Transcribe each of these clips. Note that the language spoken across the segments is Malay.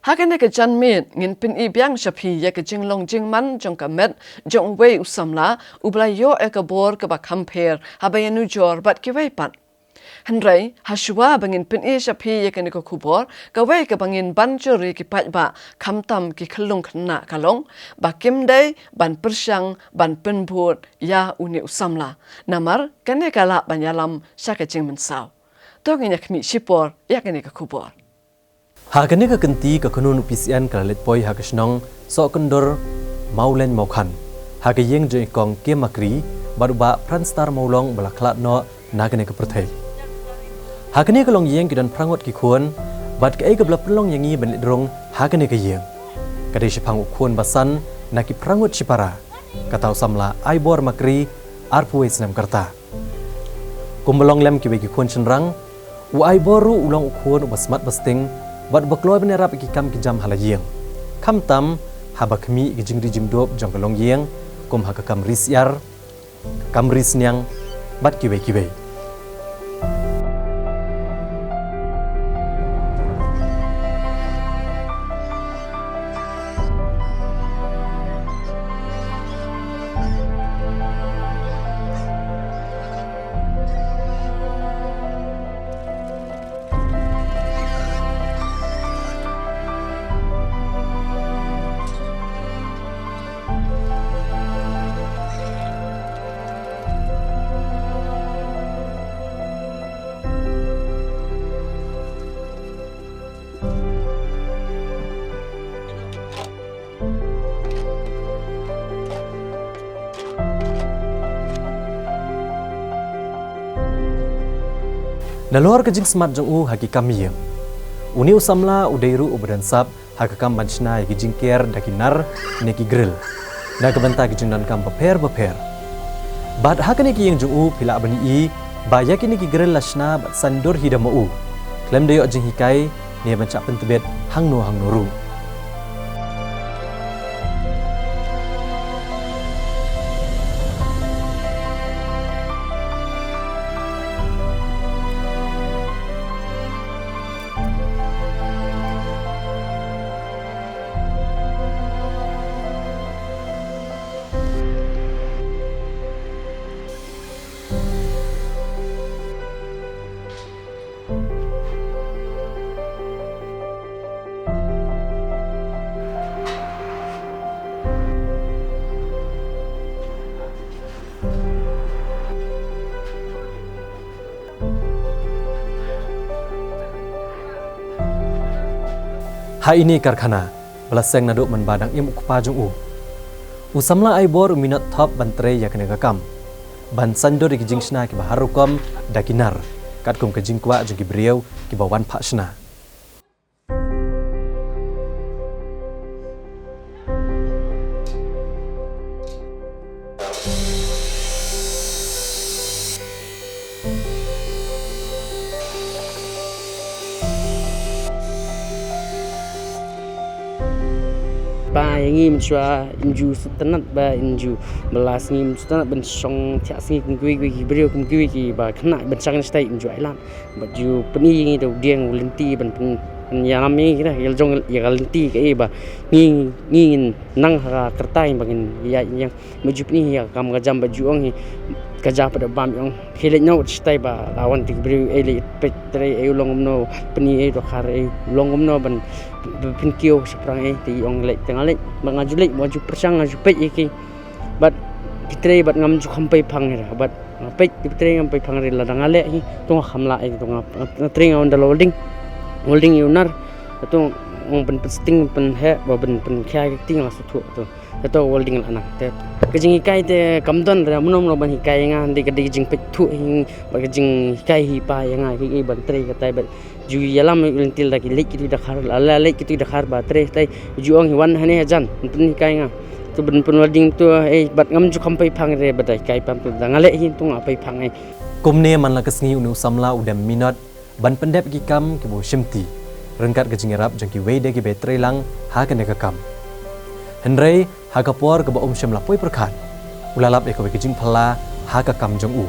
Hakan ke janmit ngin pin ibiang shapi ya ke jinglong jingman jong kamet jong wei usamla ublayo ekabor ke ba compare habayanu jor bat ki wei pat. Henry haswa bangin pin shapi ya ke ko kubor ka wei ke bangin banjuri ki pat ba kamtam ki khlung khna kalong ba kimdai ban persyang ban penbut ya uni usamla namar kane kala banyalam syaka jingman saw. Tongin yakmi shipor ya ke ko kubor. Hakane ka kenti ka kunun UPCN kalalit poi hakasnong so kendor maulen maukan hakayeng je kong ke makri baru ba pranstar maulong balaklat no nagane ka perthai hakane ka long yeng kidan prangot ki khon bat ka ka blapelong yangi benlit drong hakane ka yeng kadai sipang khon basan naki prangot sipara katau samla aibor makri arpuwe snam karta kumbolong lem ki begi khon chenrang u aiboru ulong khon basmat basting Wat bakloi benerap ki kam ki jam halayeng. Kam tam habakmi ki jingri jimdop jong kalong yeng kum hakakam risyar kam risnyang bat kiwe kiwe. Nalor kejing smart jong u haki kami yang uni usamla udairu ubadan sab hakakam banchna yaki jingker dakinar neki grill na kebenta kijing dan kam beper bad hakane ki yang jong u pila bani i ba yaki neki grill lasna bat sandur hidama u klem dayo jing hikai ne bancak pentebet hang noru Ha ini karkhana belaseng naduk menbadang im ukpa jong u usamla aibor minat top bantre yakne kakam ban sando di kijing shna ki baharukom dakinar katkum kijing kwa jong ki briau ki bawan phashna ba ngim chua inju sutanat ba inju belas ngim sutanat ben song thia si kui brio kui ki ba khna ben sang stai inju ailan ba ju peni ngi do dieng lenti ben yalam ni kira yel jong ya lenti ke ba ngi nang ha kertai bangin ya yang maju peni ya kam gajam baju ong kaja pada bam yang hele nyau stai ba lawan ti brio ele petre e longomno peni e do khar e longomno ben pinkio seprang ti ong lek tengah lek mangaju lek maju persang ngaju pek iki bat pitre bat ngam ju khampai phangera bat pek pitre ngam pai phangre ladang ale hi tong khamla e tong tring on the holding unar to ong pen sting pen he ba ben pen kha ting la su thu to holding anak te kejing ikai te kamdon ra munom lo ban hikai nga ndi kedi jing pek thu hing ba kejing hikai hi pa yang ai ki ban tre ka tai bat ju yalam lentil da ki lek ki da khar ala lek ki da khar ba tre tai ju ong wan hane jan pen hikai nga to ben pen holding to bat ngam ju khampai phang re ba dai kai pam to da ngale hin tung apai phang ai kumne man la kesngi unu samla udam minot ban pendep ki kam ki bo shimti rengkat kejing rap jang ki weide ki betre lang ha kene ka kam Henry hakapor ke ba sham lapoi perkhan ulalap e ko kejing phala ha ka kam jong u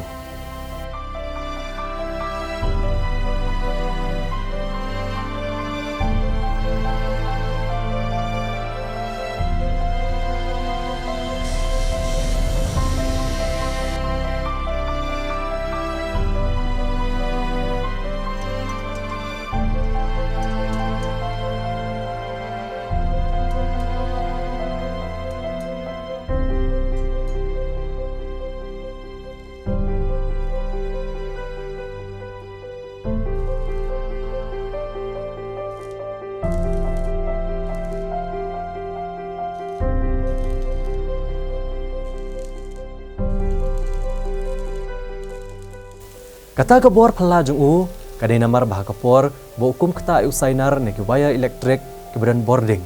Kata kebor pala jung u, kadai namar bah kapor, bo hukum kata usainar neki wire elektrik keberan boarding.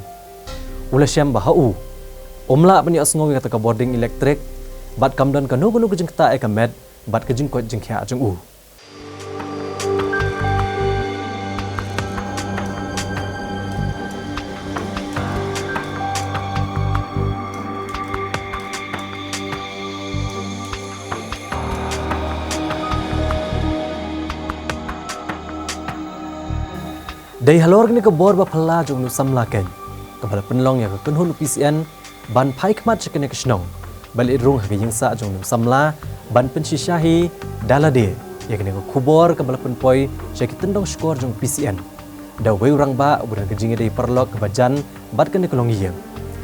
Ula syam bah u, omla bani asngong kata ke boarding elektrik, bat kamdan kanu kejeng kata ekamet, bat kejeng kot jeng kia jung u. Dari halor ni ke bor ba pala jung nu samlaken. Kebal penlong ya ke kunhun UPCN ban pai kmat chekene ke snong. Bal irung ha yang sa jung nu samla ban pensisyahi dalade ya kene ke kubor kebal penpoi cheki tendong skor jung UPCN. Da wei urang ba budan kejinge dei perlok ke bajan bat kene kelong iya.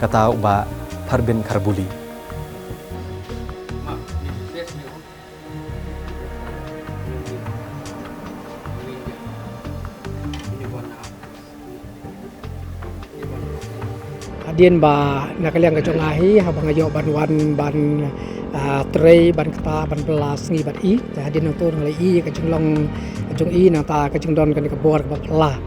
Kata ba Parbin Karbuli. Dian ba nakaliang kajong ahi habang ayo ban wan ban tray ban kata ban belas ngi bat i jadi nonton ngalai i kajong long kajong i nata kajong don kan kebor ke pala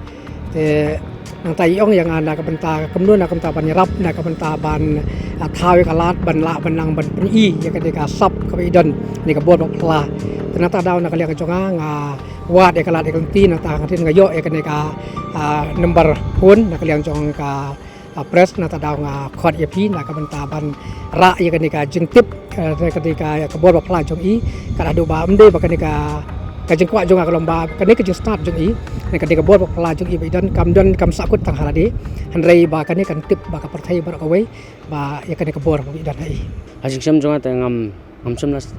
te nang tai ong yang ana ka benta kemnun nak benta ban rap nak benta ban thawi kalat ban la ban nang ban pen i ya ka deka sap ka idon ni kebor ke pala ternyata daw nakaliang kajong nga wat ya kalat ya kanti nata katin ngayo ya ka deka number pun nakaliang jong ka pres nata daw nga khot ya pi na ka benta ban ra ya kanika jengtip ketika kebor pala jong i kada do ba mde ba kanika ka jeng kwa jong ka lomba kanika jeng start jong i na ketika bor pala jong i dan kam sakut tang halade hanrei ba kanika tip ba ka partai bar away ba ya kanika bor bi dan ai Hajik syam jong ata ngam sam las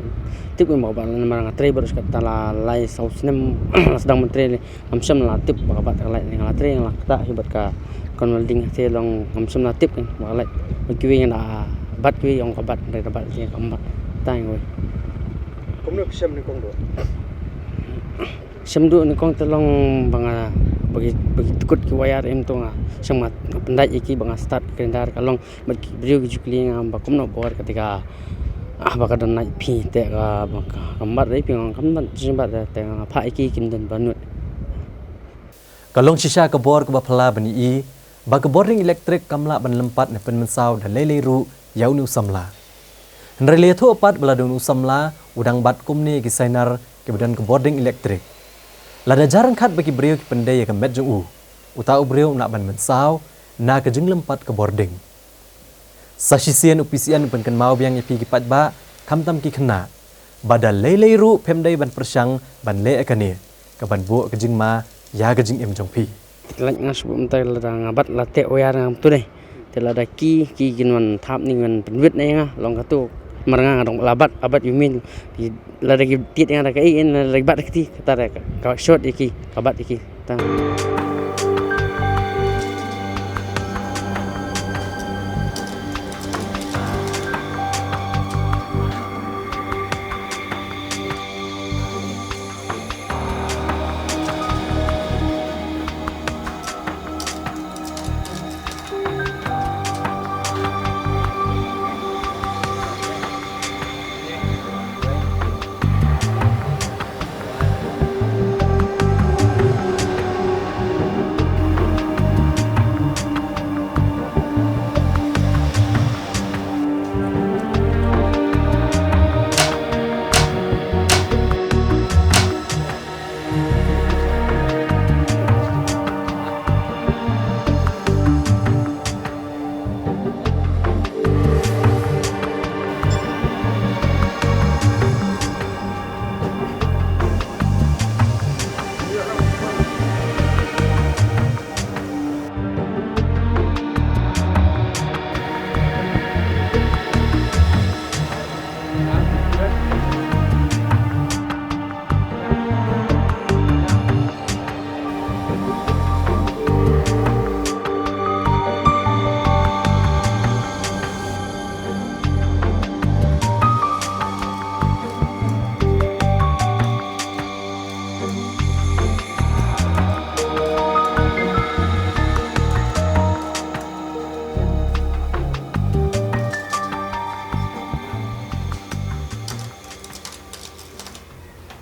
tip mo ba marang tre baru kata la lai saus nem sedang menteri ngam sam la tip ba ka bat lai ngala tre ngala kata hibat ka kon welding te long ngam sam la tip kan ba lai kiwi na bat kiwi ong ka bat dari bat ki kam bat tai ngoi kom no syam ni kong do syam du ni kong telong banga bagi tukut ki wayar em to nga syam pendai iki banga start kendar kalong bagi brio ki jukli ngam ba kom no bor ketika baka dan naik pi te ka baka kambat dei piang kambat jimbat te nga pha iki kim dan banut Kalong sisa kebor ke bapala bani i, ba keboring elektrik kamla ban lempat ne pen mensau dan lele ru yau nu samla. Nrele thu opat bala nu samla udang bat kumni ki sainar ke badan keboring elektrik. Lada jarang khat bagi brio ki pendai ke met jung u. Utau brio nak ban mensau na ke jeng lempat keboring. Sasisian UPCN pen kan mau biang yapi ki pat ba kamtam ki khna. Badal lele ru pemdai ban persyang ban le akane. Ka ban bu ke jeng ma ya ke jeng em jong pi. lạnh ngas bụng tay là ngabat la te oya ngam tu deh te la da ki ginwan thap ning wan penwit na nga long ka tu maranga dong labat abat yumin di la da ki tit nga da kai en la bat ki ta da ka shot iki kabat iki ta